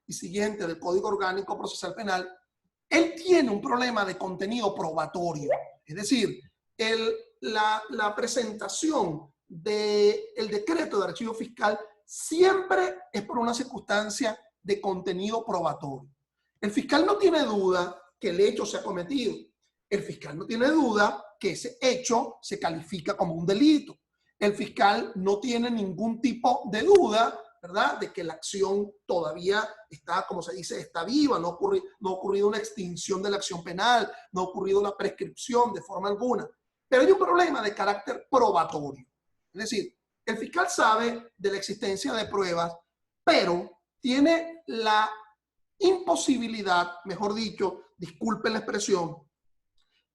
y siguiente del Código Orgánico Procesal Penal, él tiene un problema de contenido probatorio. Es decir, la presentación del decreto de archivo fiscal siempre es por una circunstancia de contenido probatorio. El fiscal no tiene duda que el hecho se ha cometido. El fiscal no tiene duda que ese hecho se califica como un delito. El fiscal no tiene ningún tipo de duda, ¿verdad?, de que la acción todavía está, como se dice, está viva, no ha ocurrido una extinción de la acción penal, no ha ocurrido una prescripción de forma alguna. Pero hay un problema de carácter probatorio. Es decir, el fiscal sabe de la existencia de pruebas, pero tiene la imposibilidad, mejor dicho, disculpen la expresión,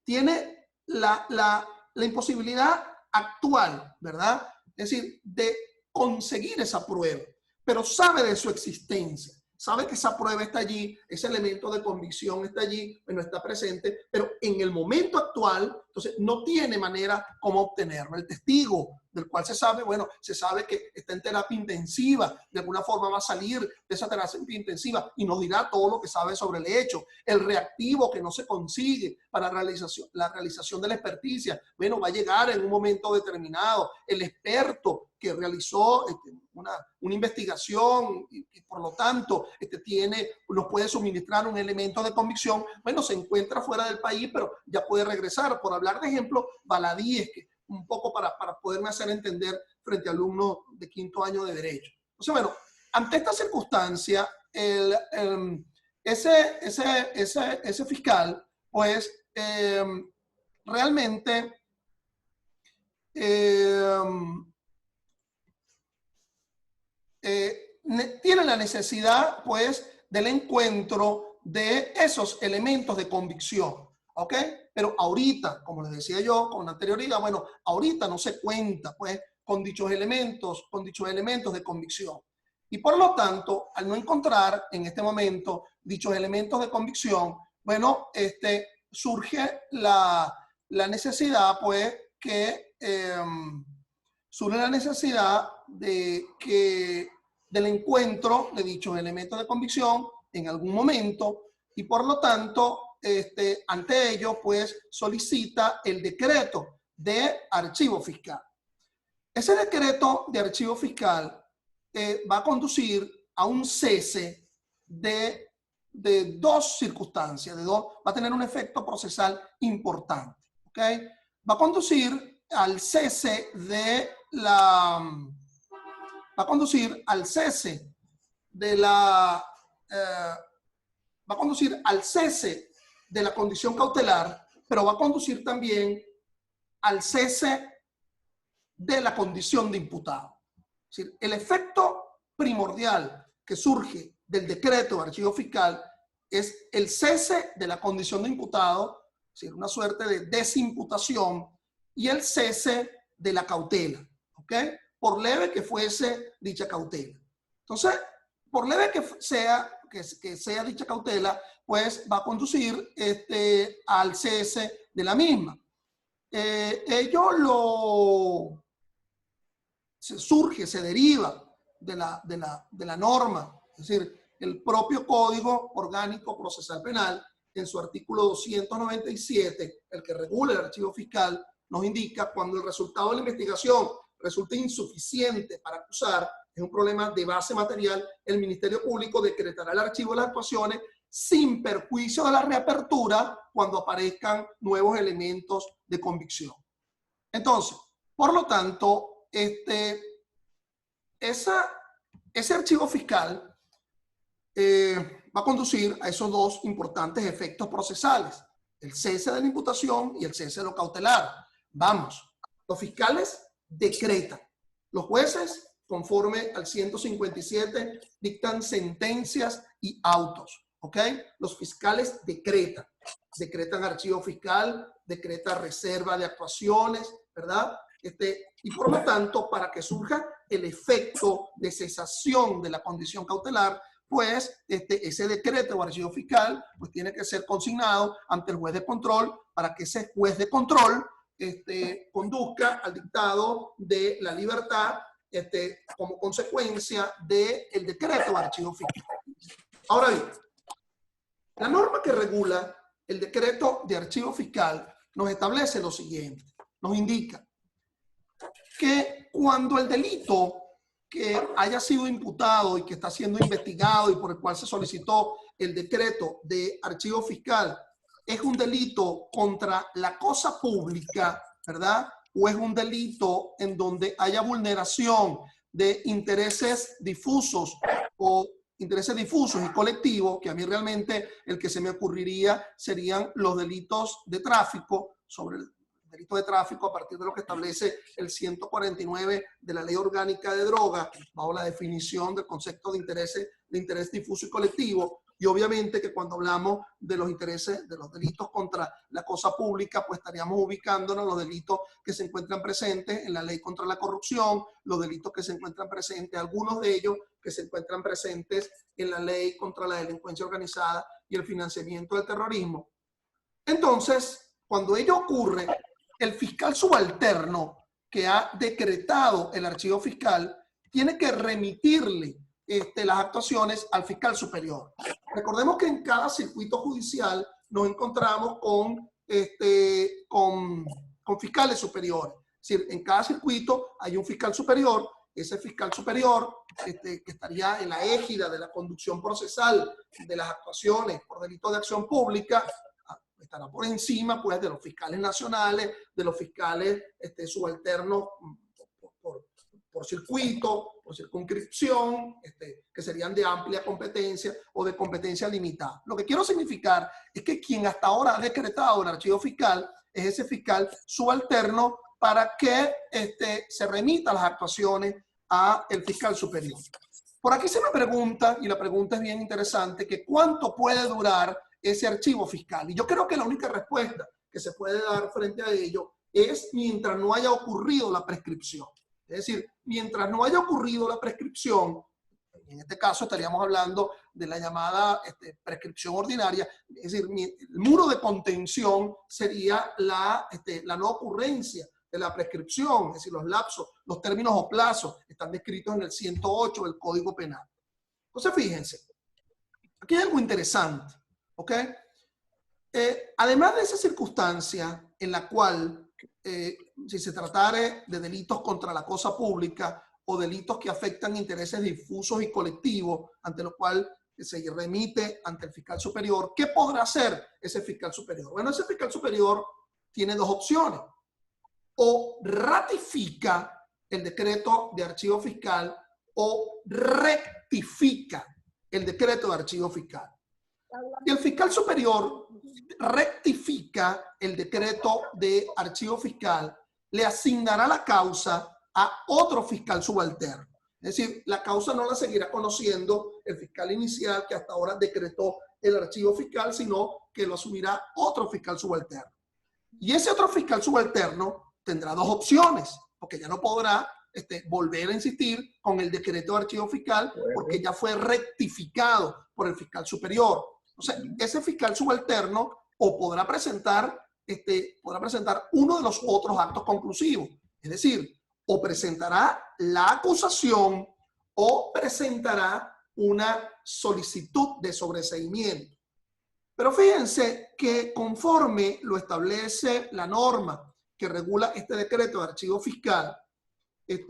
tiene la imposibilidad actual, ¿verdad? Es decir, de conseguir esa prueba, pero sabe de su existencia, sabe que esa prueba está allí, ese elemento de convicción está allí, no está presente, pero en el momento actual, entonces no tiene manera como obtenerlo. El testigo del cual se sabe, bueno, se sabe que está en terapia intensiva, de alguna forma va a salir de esa terapia intensiva y nos dirá todo lo que sabe sobre el hecho. El reactivo que no se consigue para la realización de la experticia, bueno, va a llegar en un momento determinado. El experto que realizó una investigación y por lo tanto nos puede suministrar un elemento de convicción, bueno, se encuentra fuera del país, pero ya puede regresar. Por hablar de ejemplo, baladíes, que un poco para poderme hacer entender frente a alumnos de quinto año de Derecho. Entonces, bueno, ante esta circunstancia, ese fiscal, pues, realmente tiene la necesidad, pues, del encuentro de esos elementos de convicción, ¿ok? Pero ahorita, como les decía yo con anterioridad, bueno, ahorita no se cuenta, pues, con dichos elementos de convicción. Y por lo tanto, al no encontrar en este momento dichos elementos de convicción, bueno, surge la necesidad, pues, surge la necesidad del encuentro de dichos elementos de convicción en algún momento, y por lo tanto, ante ello, pues, solicita el decreto de archivo fiscal. Ese decreto de archivo fiscal va a conducir a un cese de dos circunstancias, va a tener un efecto procesal importante, ¿ok? Va a conducir al cese de la condición cautelar, pero va a conducir también al cese de la condición de imputado. Es decir, el efecto primordial que surge del decreto de archivo fiscal es el cese de la condición de imputado, es decir, una suerte de desimputación, y el cese de la cautela, ¿ok? Por leve que fuese dicha cautela. Entonces, por leve que sea dicha cautela, pues va a conducir al cese de la misma. Se deriva de la norma, es decir, el propio Código Orgánico Procesal Penal, en su artículo 297, el que regula el archivo fiscal, nos indica cuando el resultado de la investigación resulta insuficiente para acusar, es un problema de base material, el Ministerio Público decretará el archivo de las actuaciones sin perjuicio de la reapertura cuando aparezcan nuevos elementos de convicción. Entonces, por lo tanto, ese archivo fiscal va a conducir a esos dos importantes efectos procesales, el cese de la imputación y el cese de lo cautelar. Vamos, los fiscales decretan, los jueces, conforme al 157, dictan sentencias y autos, ¿ok? Los fiscales decretan archivo fiscal, decretan reserva de actuaciones, ¿verdad? Y por lo tanto, para que surja el efecto de cesación de la condición cautelar, pues ese decreto o archivo fiscal pues tiene que ser consignado ante el juez de control para que ese juez de control conduzca al dictado de la libertad como consecuencia del decreto o archivo fiscal. Ahora bien, la norma que regula el decreto de archivo fiscal nos establece lo siguiente, nos indica que cuando el delito que haya sido imputado y que está siendo investigado y por el cual se solicitó el decreto de archivo fiscal es un delito contra la cosa pública, ¿verdad? O es un delito en donde haya vulneración de intereses difusos y colectivos, que a mí realmente el que se me ocurriría serían los delitos de tráfico, sobre el delito de tráfico a partir de lo que establece el 149 de la Ley Orgánica de Drogas, bajo la definición del concepto de interés difuso y colectivo. Y obviamente que cuando hablamos de los intereses, de los delitos contra la cosa pública, pues estaríamos ubicándonos en los delitos que se encuentran presentes en la ley contra la corrupción, los delitos que se encuentran presentes, algunos de ellos que se encuentran presentes en la ley contra la delincuencia organizada y el financiamiento del terrorismo. Entonces, cuando ello ocurre, el fiscal subalterno que ha decretado el archivo fiscal tiene que remitirle las actuaciones al fiscal superior. Recordemos que en cada circuito judicial nos encontramos con fiscales superiores. Es decir, en cada circuito hay un fiscal superior. Ese fiscal superior que estaría en la égida de la conducción procesal de las actuaciones por delito de acción pública, estará por encima pues de los fiscales nacionales, de los fiscales subalternos por circuito, por circunscripción, que serían de amplia competencia o de competencia limitada. Lo que quiero significar es que quien hasta ahora ha decretado el archivo fiscal es ese fiscal subalterno para que se remita las actuaciones al fiscal superior. Por aquí se me pregunta, y la pregunta es bien interesante, que ¿cuánto puede durar ese archivo fiscal? Y yo creo que la única respuesta que se puede dar frente a ello es mientras no haya ocurrido la prescripción. Es decir, mientras no haya ocurrido la prescripción, en este caso estaríamos hablando de la llamada prescripción ordinaria, es decir, el muro de contención sería la no ocurrencia de la prescripción, es decir, los lapsos, los términos o plazos están descritos en el 108 del Código Penal. Entonces, fíjense, aquí hay algo interesante, ¿ok? Además de esa circunstancia en la cual, si se tratare de delitos contra la cosa pública o delitos que afectan intereses difusos y colectivos, ante lo cual se remite ante el fiscal superior, ¿qué podrá hacer ese fiscal superior? Bueno, ese fiscal superior tiene dos opciones. O ratifica el decreto de archivo fiscal o rectifica el decreto de archivo fiscal. Y el fiscal superior rectifica el decreto de archivo fiscal, le asignará la causa a otro fiscal subalterno. Es decir, la causa no la seguirá conociendo el fiscal inicial que hasta ahora decretó el archivo fiscal, sino que lo asumirá otro fiscal subalterno. Y ese otro fiscal subalterno tendrá dos opciones, porque ya no podrá volver a insistir con el decreto de archivo fiscal porque ya fue rectificado por el fiscal superior. Entonces, ese fiscal subalterno o podrá presentar uno de los otros actos conclusivos. Es decir, o presentará la acusación o presentará una solicitud de sobreseimiento. Pero fíjense que conforme lo establece la norma que regula este decreto de archivo fiscal, en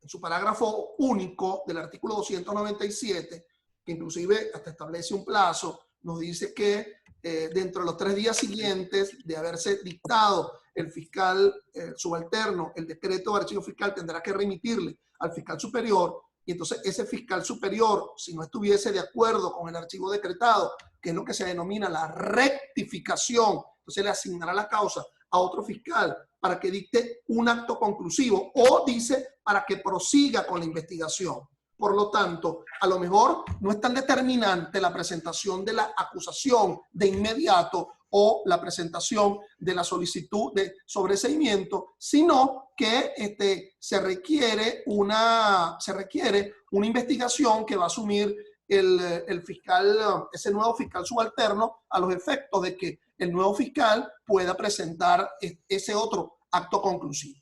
su parágrafo único del artículo 297, que inclusive hasta establece un plazo, nos dice que dentro de los 3 días siguientes de haberse dictado el fiscal subalterno, el decreto de archivo fiscal tendrá que remitirle al fiscal superior, y entonces ese fiscal superior, si no estuviese de acuerdo con el archivo decretado, que es lo que se denomina la rectificación, entonces le asignará la causa a otro fiscal para que dicte un acto conclusivo o dice para que prosiga con la investigación. Por lo tanto, a lo mejor no es tan determinante la presentación de la acusación de inmediato o la presentación de la solicitud de sobreseimiento, sino que se requiere una investigación que va a asumir el fiscal, ese nuevo fiscal subalterno, a los efectos de que el nuevo fiscal pueda presentar ese otro acto conclusivo.